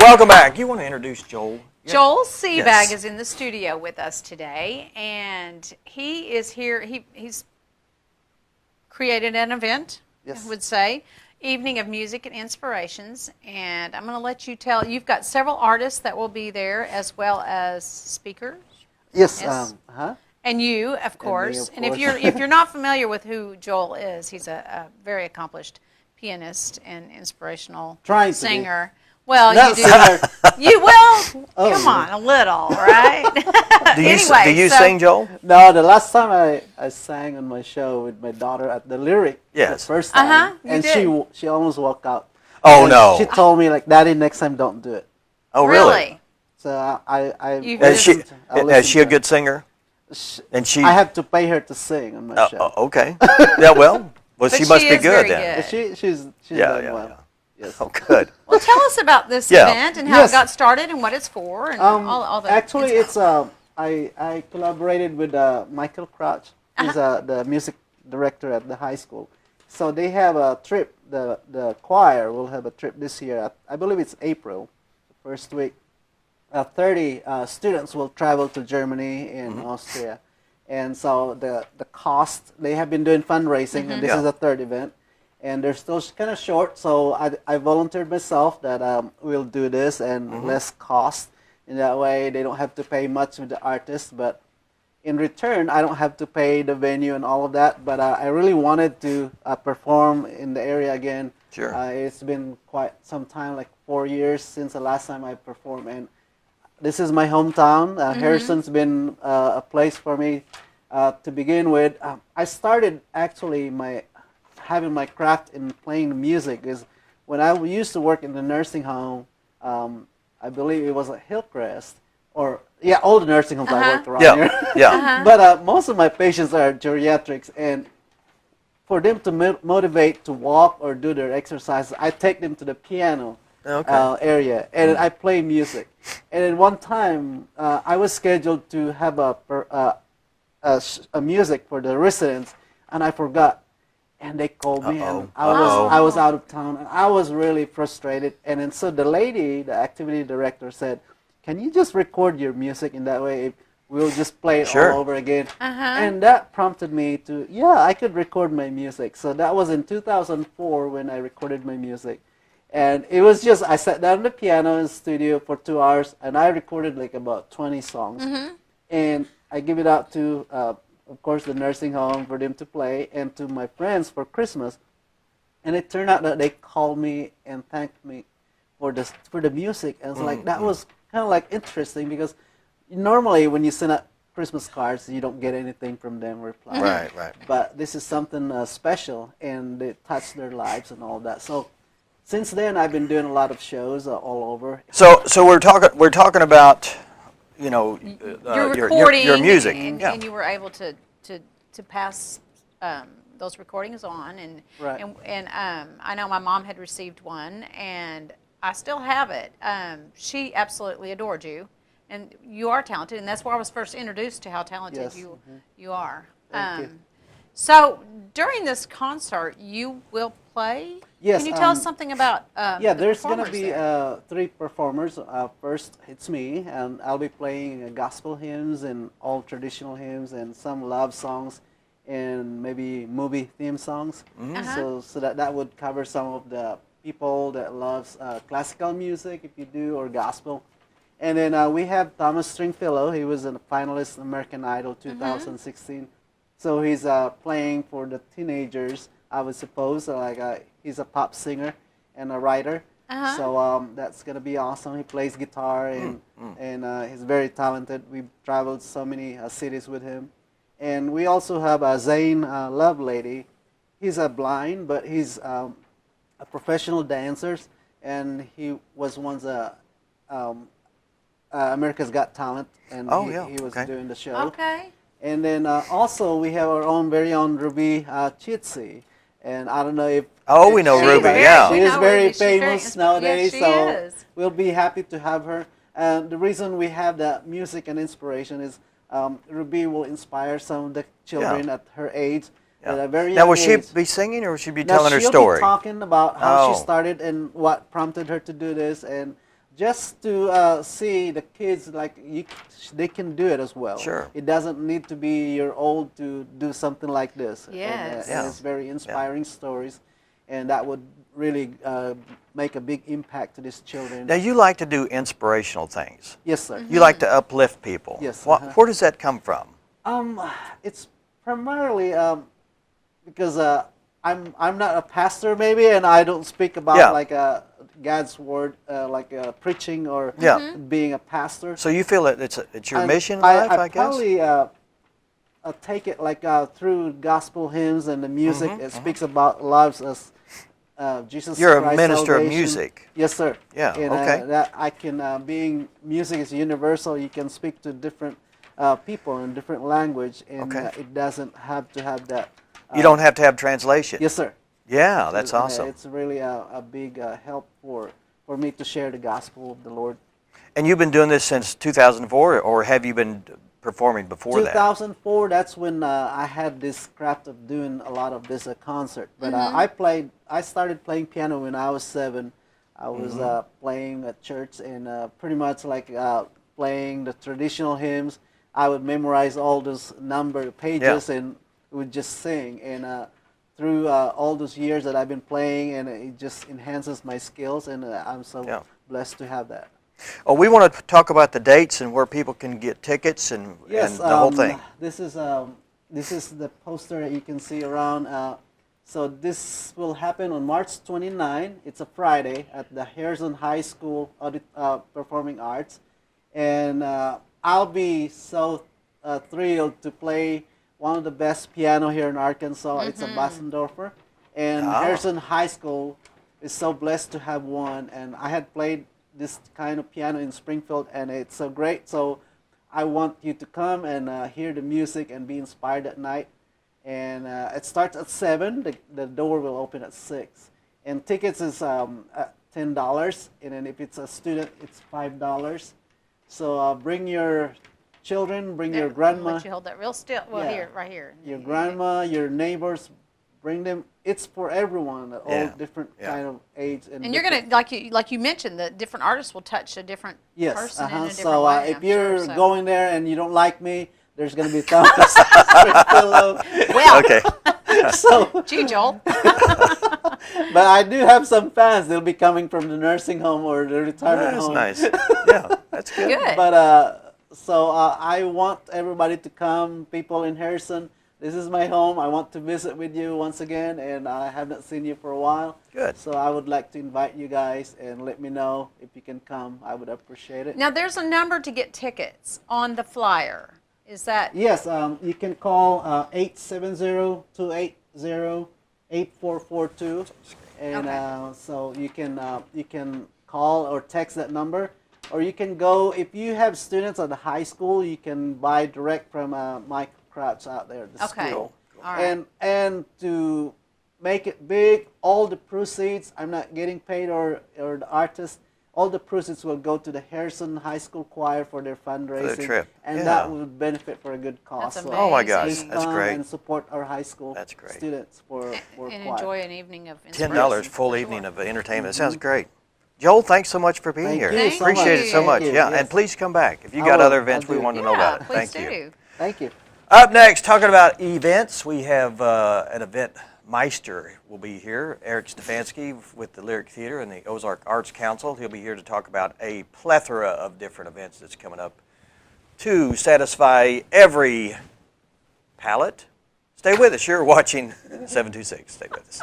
welcome back. You want to introduce Joel? Joel Sebag is in the studio with us today, and he is here. He's created an event, I would say, Evening of Music and Inspirations, and I'm going to let you tell. You've got several artists that will be there, as well as speakers. Yes. And you, of course. And if you're not familiar with who Joel is, he's a very accomplished pianist and inspirational singer. Well, you do. You will. Come on, a little, right? Do you sing, Joel? No, the last time I sang on my show with my daughter at the Lyric. Yes. The first time. And she almost walked out. Oh, and no. She told me, like, Daddy, next time don't do it. Oh, really? So Is she a good singer? And I have to pay her to sing on my show. Okay. Yeah, well, she must be good then. She's done well. Yeah. Yes. Oh, good. Well, tell us about this event and how it got started and what it's for and all the. Actually, it's I collaborated with Michael Crouch. He's the music director at the high school. So they have a trip. The choir will have a trip this year. I believe it's April, the first week. 30 students will travel to Germany and Austria, and so the cost, they have been doing fundraising, and this is the third event. And they're still kind of short, so I volunteered myself that we'll do this and less cost. In that way, they don't have to pay much with the artists, but in return, I don't have to pay the venue and all of that. But I really wanted to perform in the area again. Sure. It's been quite some time, like 4 years since the last time I performed, and this is my hometown. Harrison's been a place for me to begin with. I started actually having my craft in playing music is when I used to work in the nursing home. I believe it was at Hillcrest, or all the nursing homes I worked around here. But most of my patients are geriatrics, and for them to motivate to walk or do their exercises, I take them to the piano area, and I play music. And at one time, I was scheduled to have a music for the residents, and I forgot. And they called me, and I was out of town, and I was really frustrated. And then so the lady, the activity director, said, "Can you just record your music in that way? We'll just play it all over again." And that prompted me to, I could record my music. So that was in 2004 when I recorded my music. And it was just, I sat down on the piano in the studio for 2 hours, and I recorded like about 20 songs. And I give it out to, of course, the nursing home for them to play, and to my friends for Christmas. And it turned out that they called me and thanked me for the music. And it's like, that was kind of like interesting, because normally when you send out Christmas cards, you don't get anything from them reply. Right. But this is something special, and it touched their lives and all that. So since then, I've been doing a lot of shows all over. So we're talking about, your recording, your music, and you were able to pass those recordings on, and I know my mom had received one, and I still have it. She absolutely adored you, and you are talented, and that's where I was first introduced to how talented you are. Thank you. So during this concert, you will play? Yes. Can you tell us something about there's going to be 3 performers. First, it's me, and I'll be playing gospel hymns and all traditional hymns and some love songs and maybe movie theme songs. So that would cover some of the people that loves classical music, if you do, or gospel. And then we have Thomas Stringfellow. He was a finalist in American Idol 2016. So he's playing for the teenagers, I would suppose. He's a pop singer and a writer. So that's going to be awesome. He plays guitar, and he's very talented. We've traveled so many cities with him. And we also have Zane Lovelady. He's blind, but he's a professional dancer, and he was once America's Got Talent, and he was doing the show. And then also we have our very own Ruby Chitsi. And I don't know if... we know Ruby, She is very famous nowadays, so we'll be happy to have her. And the reason we have that music and inspiration is Ruby will inspire some of the children at her age. At a very young will she age. be singing, or will she be telling her story? She'll be talking about how she started and what prompted her to do this. just to see the kids like they can do it as well. Sure. It doesn't need to be you're old to do something like this. Yes. And it's very inspiring stories, and that would really make a big impact to these children. Now, you like to do inspirational things. Yes, sir. You like to uplift people. Yes, Where does that come from? It's primarily because I'm not a pastor maybe, and I don't speak about like God's word, like preaching or being a pastor. So you feel that it's your mission in I life, I guess? probably take it like through gospel hymns and the music. It speaks about loves us. Jesus You're Christ, a minister of salvation. music. Yes, sir. Yeah, And, okay. that I can, being music is universal. You can speak to different people in different language, and it doesn't have to have that. You don't have to have translation. Yes, sir. Yeah, that's awesome. It's really a big help for me to share the gospel of the Lord. And you've been doing this since 2004, or have you been performing before that? 2004, that's when I had this craft of doing a lot of this concert. But I started playing piano when I was 7. I was playing at church and pretty much like playing the traditional hymns. I would memorize all those number pages and would just sing. And through all those years that I've been playing, and it just enhances my skills, and I'm so blessed to have that. Oh, we want to talk about the dates and where people can get tickets and the whole thing. This is the poster that you can see around. So this will happen on March 29. It's a Friday at the Harrison High School Performing Arts, and I'll be so thrilled to play one of the best piano here in Arkansas. It's a Bassendorfer, and Harrison High School is so blessed to have one. And I had played this kind of piano in Springfield, and it's so great. So I want you to come and hear the music and be inspired at night. And it starts at 7. The door will open at 6. And tickets is at $10. And then if it's a student, it's $5. So bring your children, bring your grandma. Let you hold that real still. Well, here, right here. Your grandma, your neighbors, bring them. It's for everyone, all different kind of age. And you're gonna like you mentioned, the different artists will touch a different person in a different so way. if you're going there and you don't like me, there's gonna be thumbs below. Well, Okay. So, gee, Joel. but I do have some fans. They'll be coming from the nursing home or the retirement home. That's nice. Yeah, that's good. Good. But so I want everybody to come. People in Harrison. This is my home. I want to visit with you once again, and I haven't seen you for a while. Good. So I would like to invite you guys and let me know if you can come. I would appreciate it. Now, there's a number to get tickets on the flyer. Is that? Yes, you can call 870-280-8442, and so you can call or text that number, or you can go if you have students at the high school. You can buy direct from Mike Crouch out there at the school. All right. And to make it big, all the proceeds, I'm not getting paid or the artist, all the proceeds will go to the Harrison High School Choir for their fundraising. For the trip. And that would benefit for a good cause. That's So Oh my gosh, please that's come great. and support our high school That's great. students for And choir. enjoy an evening of inspiration. $10 full evening of entertainment. That sounds great. Joel, thanks so much for being Thank here. you Thank so Appreciate much. it so Thank much. you. Yeah, Yes. and please come back. If you I got will. other events, I'll we do. want to know Yeah, about it. please Thank you. do. Thank you. Up next, talking about events, we have an event Meister will be here. Eric Stefanski with the Lyric Theater and the Ozark Arts Council. He'll be here to talk about a plethora of different events that's coming up to satisfy every palate. Stay with us. You're watching 726. Stay with us.